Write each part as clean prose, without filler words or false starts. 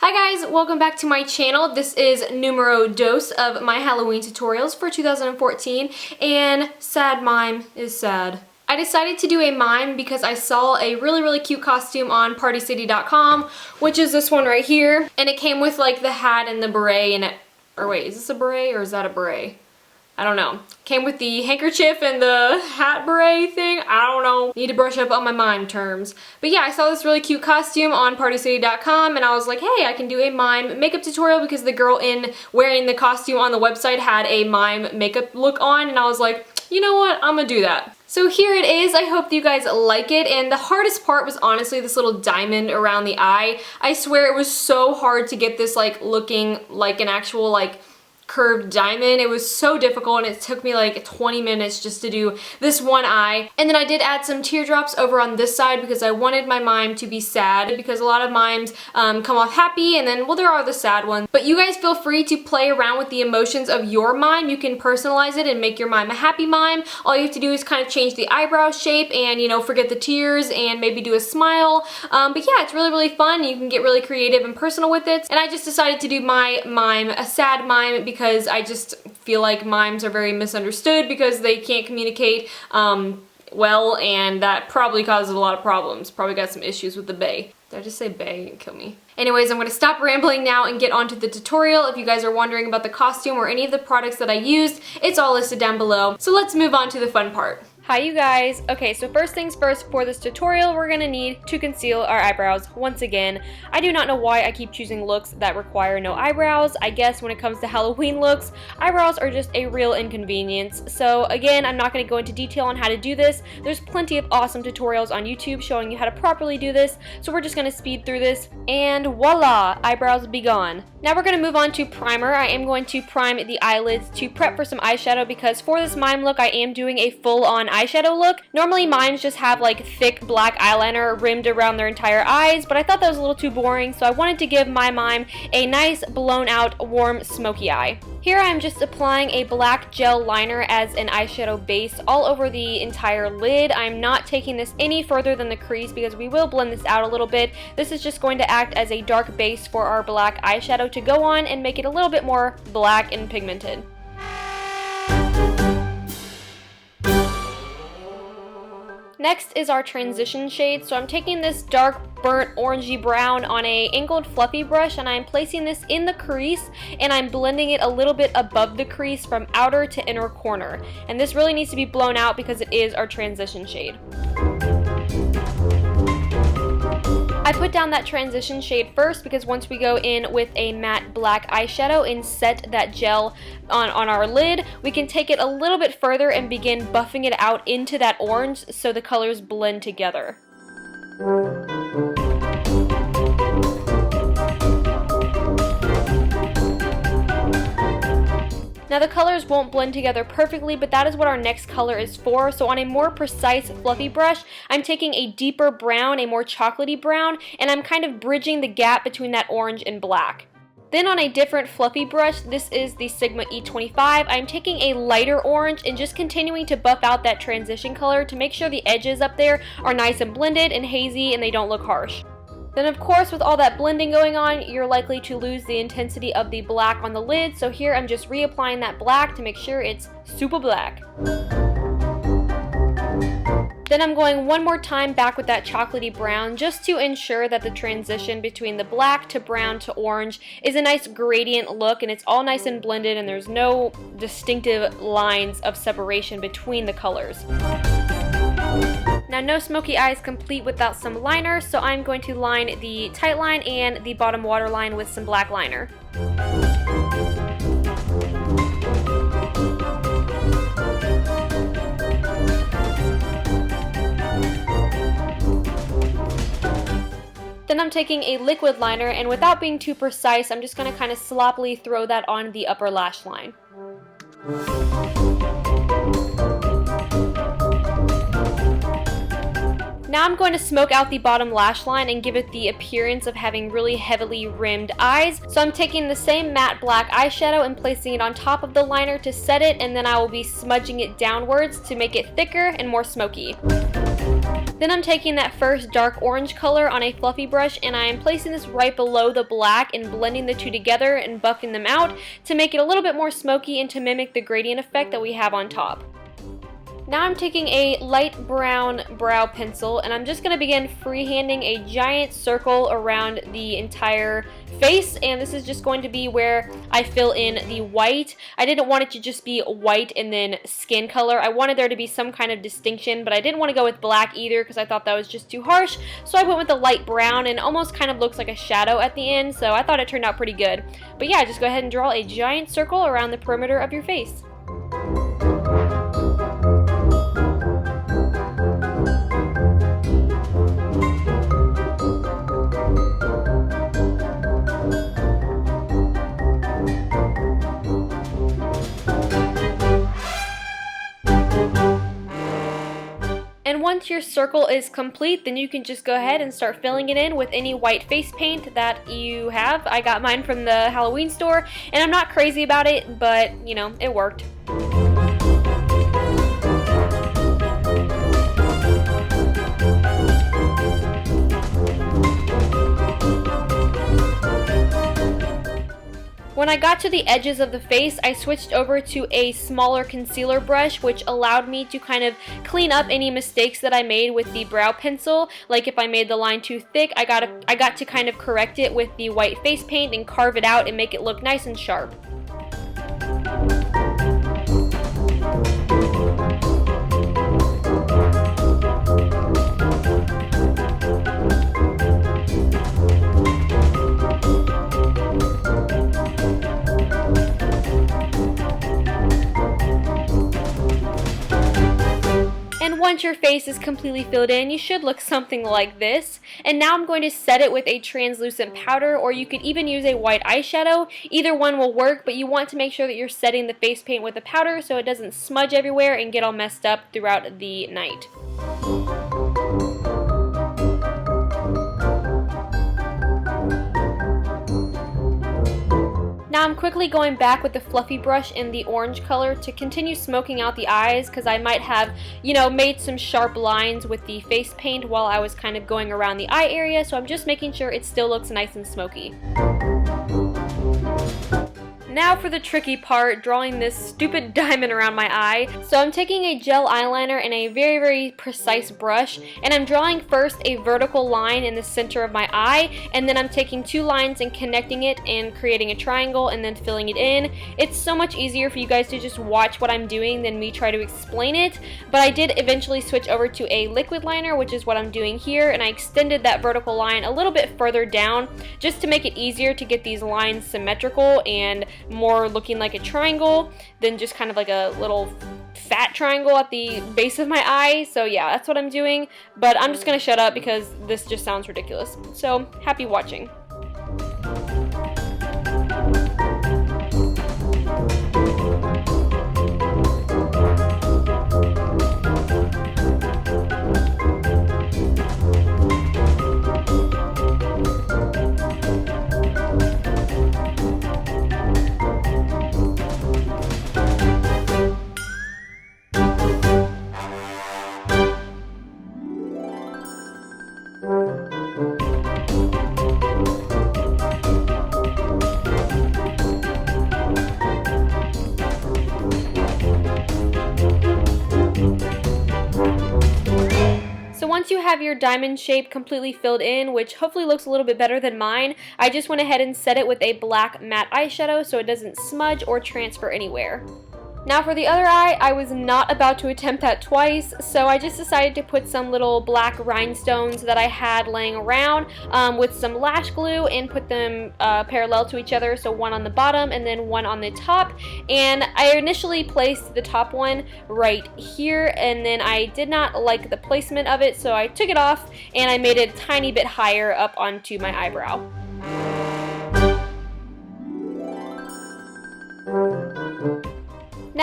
Hi guys, welcome back to my channel. This is numero dos of my Halloween tutorials for 2014, and sad mime is sad. I decided to do a mime because I saw a really cute costume on partycity.com, which is this one right here, and it came with like the hat and the beret and it, or wait, is this a beret or is that a beret? I don't know. Came with the handkerchief and the hat beret thing. I don't know. Need to brush up on my mime terms. But yeah, I saw this really cute costume on partycity.com and I was like, hey, I can do a mime makeup tutorial because the girl in wearing the costume on the website had a mime makeup look on, and I was like, you know what? I'm gonna do that. So here it is. I hope you guys like it, and the hardest part was honestly this little diamond around the eye. I swear it was so hard to get this like looking like an actual like curved diamond. It was so difficult and it took me like 20 minutes just to do this one eye. And then I did add some teardrops over on this side because I wanted my mime to be sad, because a lot of mimes come off happy and then, well, there are the sad ones. But you guys feel free to play around with the emotions of your mime. You can personalize it and make your mime a happy mime. All you have to do is kind of change the eyebrow shape and, you know, forget the tears and maybe do a smile. But yeah, it's really fun. You can get really creative and personal with it. And I just decided to do my mime a sad mime because I just feel like mimes are very misunderstood because they can't communicate well, and that probably causes a lot of problems. Probably got some issues with the bae. Did I just say bae and kill me? Anyways, I'm going to stop rambling now and get onto the tutorial. If you guys are wondering about the costume or any of the products that I used, it's all listed down below. So let's move on to the fun part. Hi you guys. Okay, so first things first, for this tutorial we're gonna need to conceal our eyebrows once again. I do not know why I keep choosing looks that require no eyebrows. I guess when it comes to Halloween looks, eyebrows are just a real inconvenience. So again, I'm not gonna go into detail on how to do this. There's plenty of awesome tutorials on YouTube showing you how to properly do this, so we're just gonna speed through this, and voila, eyebrows be gone. Now we're gonna move on to primer. I am going to prime the eyelids to prep for some eyeshadow because for this mime look I am doing a full-on eyeshadow look. Normally mimes just have like thick black eyeliner rimmed around their entire eyes, but I thought that was a little too boring, so I wanted to give my mime a nice blown out warm smoky eye. Here I'm just applying a black gel liner as an eyeshadow base all over the entire lid. I'm not taking this any further than the crease because we will blend this out a little bit. This is just going to act as a dark base for our black eyeshadow to go on and make it a little bit more black and pigmented. Next is our transition shade. So I'm taking this dark burnt orangey brown on a angled fluffy brush and I'm placing this in the crease and I'm blending it a little bit above the crease from outer to inner corner. And this really needs to be blown out because it is our transition shade. I put down that transition shade first because once we go in with a matte black eyeshadow and set that gel on our lid, we can take it a little bit further and begin buffing it out into that orange so the colors blend together. Now the colors won't blend together perfectly, but that is what our next color is for. So on a more precise fluffy brush, I'm taking a deeper brown, a more chocolatey brown, and I'm kind of bridging the gap between that orange and black. Then on a different fluffy brush, this is the Sigma E25, I'm taking a lighter orange and just continuing to buff out that transition color to make sure the edges up there are nice and blended and hazy and they don't look harsh. Then of course, with all that blending going on, you're likely to lose the intensity of the black on the lid, so here I'm just reapplying that black to make sure it's super black. Then I'm going one more time back with that chocolatey brown just to ensure that the transition between the black to brown to orange is a nice gradient look and it's all nice and blended and there's no distinctive lines of separation between the colors. Now no smoky eyes complete without some liner, so I'm going to line the tight line and the bottom waterline with some black liner. Then I'm taking a liquid liner and without being too precise, I'm just going to kind of sloppily throw that on the upper lash line. Now I'm going to smoke out the bottom lash line and give it the appearance of having really heavily rimmed eyes. So I'm taking the same matte black eyeshadow and placing it on top of the liner to set it, and then I will be smudging it downwards to make it thicker and more smoky. Then I'm taking that first dark orange color on a fluffy brush and I'm placing this right below the black and blending the two together and buffing them out to make it a little bit more smoky and to mimic the gradient effect that we have on top. Now I'm taking a light brown brow pencil and I'm just going to begin freehanding a giant circle around the entire face, and this is just going to be where I fill in the white. I didn't want it to just be white and then skin color. I wanted there to be some kind of distinction, but I didn't want to go with black either because I thought that was just too harsh, so I went with the light brown and almost kind of looks like a shadow at the end, so I thought it turned out pretty good. But yeah, just go ahead and draw a giant circle around the perimeter of your face. And once your circle is complete, then you can just go ahead and start filling it in with any white face paint that you have. I got mine from the Halloween store, and I'm not crazy about it, but, you know, it worked. When I got to the edges of the face, I switched over to a smaller concealer brush, which allowed me to kind of clean up any mistakes that I made with the brow pencil. Like if I made the line too thick, I got to kind of correct it with the white face paint and carve it out and make it look nice and sharp. And once your face is completely filled in, you should look something like this. And now I'm going to set it with a translucent powder, or you could even use a white eyeshadow. Either one will work, but you want to make sure that you're setting the face paint with the powder so it doesn't smudge everywhere and get all messed up throughout the night. Now I'm quickly going back with the fluffy brush in the orange color to continue smoking out the eyes, because I might have, you know, made some sharp lines with the face paint while I was kind of going around the eye area, so I'm just making sure it still looks nice and smoky. Now for the tricky part, drawing this stupid diamond around my eye. So I'm taking a gel eyeliner and a very, very precise brush, and I'm drawing first a vertical line in the center of my eye, and then I'm taking two lines and connecting it and creating a triangle and then filling it in. It's so much easier for you guys to just watch what I'm doing than me try to explain it, but I did eventually switch over to a liquid liner, which is what I'm doing here, and I extended that vertical line a little bit further down just to make it easier to get these lines symmetrical and more looking like a triangle than just kind of like a little fat triangle at the base of my eye. So yeah, that's what I'm doing, but I'm just gonna shut up because this just sounds ridiculous. So happy watching. Once you have your diamond shape completely filled in, which hopefully looks a little bit better than mine, I just went ahead and set it with a black matte eyeshadow so it doesn't smudge or transfer anywhere. Now for the other eye, I was not about to attempt that twice, so I just decided to put some little black rhinestones that I had laying around with some lash glue and put them parallel to each other, so one on the bottom and then one on the top. And I initially placed the top one right here, and then I did not like the placement of it, so I took it off and I made it a tiny bit higher up onto my eyebrow.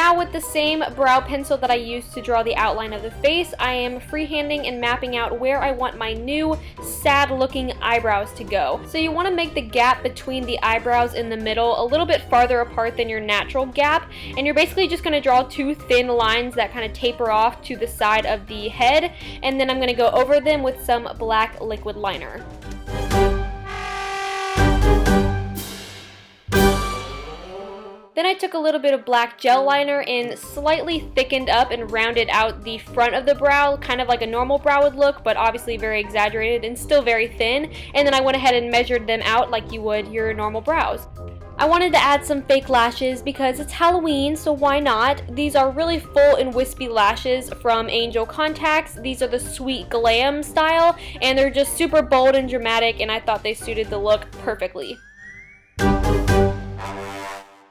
Now with the same brow pencil that I used to draw the outline of the face, I am freehanding and mapping out where I want my new sad looking eyebrows to go. So you want to make the gap between the eyebrows in the middle a little bit farther apart than your natural gap, and you're basically just going to draw two thin lines that kind of taper off to the side of the head, and then I'm going to go over them with some black liquid liner. Then I took a little bit of black gel liner and slightly thickened up and rounded out the front of the brow, kind of like a normal brow would look, but obviously very exaggerated and still very thin. And then I went ahead and measured them out like you would your normal brows. I wanted to add some fake lashes because it's Halloween, so why not? These are really full and wispy lashes from Angel Contacts. These are the Sweet Glam style, and they're just super bold and dramatic, and I thought they suited the look perfectly.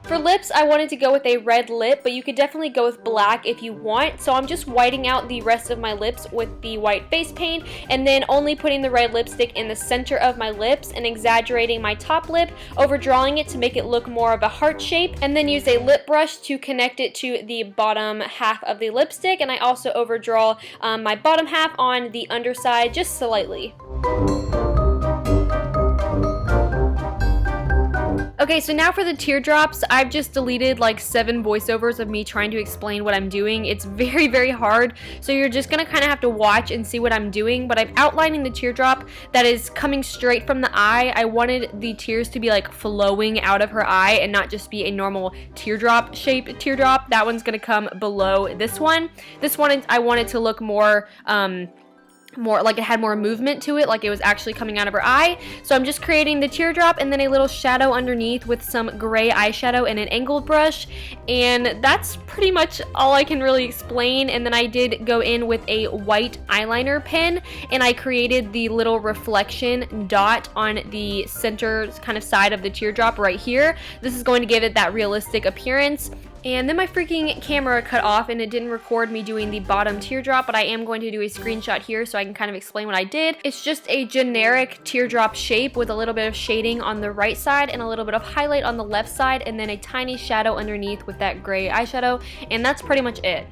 For lips, I wanted to go with a red lip, but you could definitely go with black if you want. So I'm just whiting out the rest of my lips with the white face paint, and then only putting the red lipstick in the center of my lips and exaggerating my top lip, overdrawing it to make it look more of a heart shape, and then use a lip brush to connect it to the bottom half of the lipstick. And I also overdraw my bottom half on the underside just slightly. Okay, so now for the teardrops, I've just deleted like 7 voiceovers of me trying to explain what I'm doing. It's very, very hard, so you're just gonna kind of have to watch and see what I'm doing, but I'm outlining the teardrop that is coming straight from the eye. I wanted the tears to be like flowing out of her eye and not just be a normal teardrop shaped teardrop. That one's gonna come below this one. This one I wanted to look more like it had more movement to it, like it was actually coming out of her eye. So I'm just creating the teardrop and then a little shadow underneath with some gray eyeshadow and an angled brush, and that's pretty much all I can really explain. And then I did go in with a white eyeliner pen and I created the little reflection dot on the center kind of side of the teardrop right here. This is going to give it that realistic appearance. And then my freaking camera cut off and it didn't record me doing the bottom teardrop, but I am going to do a screenshot here so I can kind of explain what I did. It's just a generic teardrop shape with a little bit of shading on the right side and a little bit of highlight on the left side, and then a tiny shadow underneath with that gray eyeshadow, and that's pretty much it.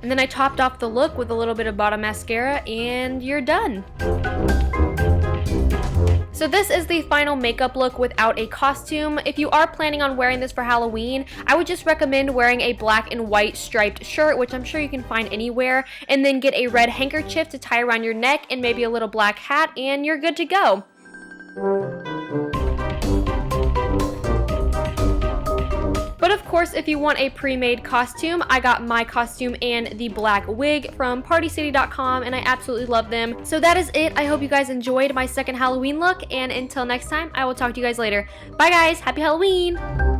And then I topped off the look with a little bit of bottom mascara, and you're done. So this is the final makeup look without a costume. If you are planning on wearing this for Halloween, I would just recommend wearing a black and white striped shirt, which I'm sure you can find anywhere, and then get a red handkerchief to tie around your neck and maybe a little black hat, and you're good to go. But of course, if you want a pre-made costume, I got my costume and the black wig from partycity.com, and I absolutely love them. So that is it. I hope you guys enjoyed my second Halloween look, and until next time, I will talk to you guys later. Bye guys, happy Halloween!